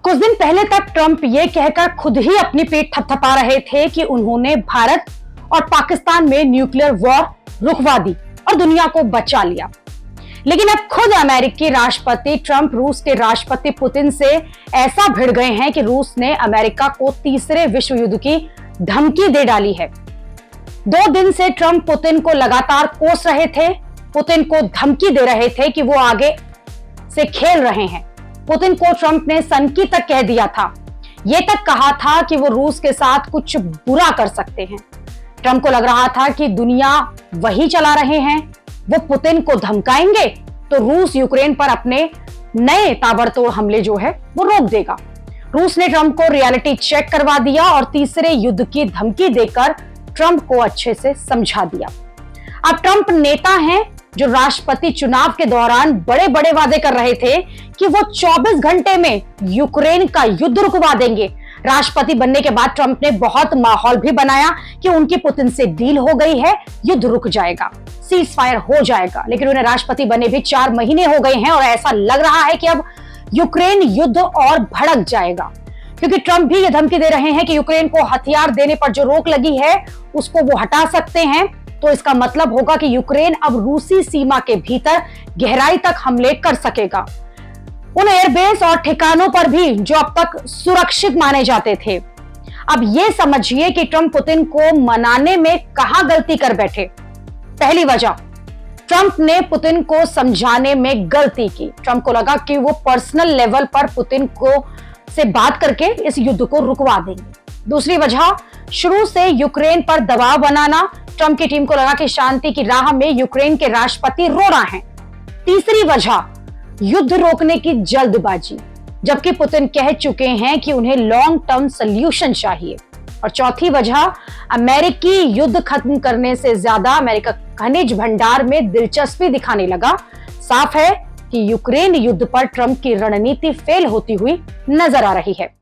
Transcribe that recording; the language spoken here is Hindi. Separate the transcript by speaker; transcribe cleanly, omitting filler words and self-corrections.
Speaker 1: कुछ दिन पहले तक ट्रंप ये कहकर खुद ही अपनी पीठ थपथपा रहे थे कि उन्होंने भारत और पाकिस्तान में न्यूक्लियर वॉर रुकवा दी और दुनिया को बचा लिया। लेकिन अब खुद अमेरिकी राष्ट्रपति ट्रंप रूस के राष्ट्रपति पुतिन से ऐसा भिड़ गए हैं कि रूस ने अमेरिका को तीसरे विश्व युद्ध की धमकी दे डाली है। 2 दिन से ट्रंप पुतिन को लगातार कोस रहे थे, पुतिन को धमकी दे रहे थे कि वो आगे से खेल रहे हैं। पुतिन को ट्रंप ने सनकी तक कह दिया था, ये तक कहा था कि वो रूस के साथ कुछ बुरा कर सकते हैं। ट्रंप को लग रहा था कि दुनिया वही चला रहे हैं, वो पुतिन को धमकाएंगे तो रूस यूक्रेन पर अपने नए ताबड़तोड़ हमले जो है वो रोक देगा। रूस ने ट्रंप को रियलिटी चेक करवा दिया और तीसरे युद्ध की धमकी देकर ट्रंप को अच्छे से समझा दिया। अब ट्रंप नेता हैं जो राष्ट्रपति चुनाव के दौरान बड़े बड़े वादे कर रहे थे कि वो 24 घंटे में यूक्रेन का युद्ध रुकवा देंगे। राष्ट्रपति बनने के बाद ट्रंप ने बहुत माहौल भी बनाया कि उनकी पुतिन से डील हो गई है, युद्ध रुक जाएगा, सीज फायर हो जाएगा। लेकिन उन्हें राष्ट्रपति बने भी 4 महीने हो गए हैं और ऐसा लग रहा है कि अब यूक्रेन युद्ध और भड़क जाएगा, क्योंकि ट्रंप भी ये धमकी दे रहे हैं कि यूक्रेन को हथियार देने पर जो रोक लगी है उसको वो हटा सकते हैं। तो इसका मतलब होगा कि यूक्रेन अब रूसी सीमा के भीतर गहराई तक हमले कर सकेगा, उन एयरबेस और ठिकानों पर भी जो अब तक सुरक्षित माने जाते थे। अब ये समझिए कि ट्रंप पुतिन को मनाने में कहां गलती कर बैठे। पहली वजह, ट्रंप ने पुतिन को समझाने में गलती की। ट्रंप को लगा कि वो पर्सनल लेवल पर पुतिन को से बात करके इस युद्ध को रुकवा देंगे। दूसरी वजह, शुरू से यूक्रेन पर दबाव बनाना। ट्रंप की टीम को लगा कि शांति की राह में यूक्रेन के राष्ट्रपति रो रहे हैं। तीसरी वजह, युद्ध रोकने की जल्दबाजी, जबकि पुतिन कह चुके हैं कि उन्हें लॉन्ग टर्म सॉल्यूशन चाहिए। और चौथी वजह, अमेरिकी युद्ध खत्म करने से ज्यादा अमेरिका खनिज भंडार में दिलचस्पी दिखाने लगा। साफ है कि यूक्रेन युद्ध पर ट्रंप की रणनीति फेल होती हुई नजर आ रही है।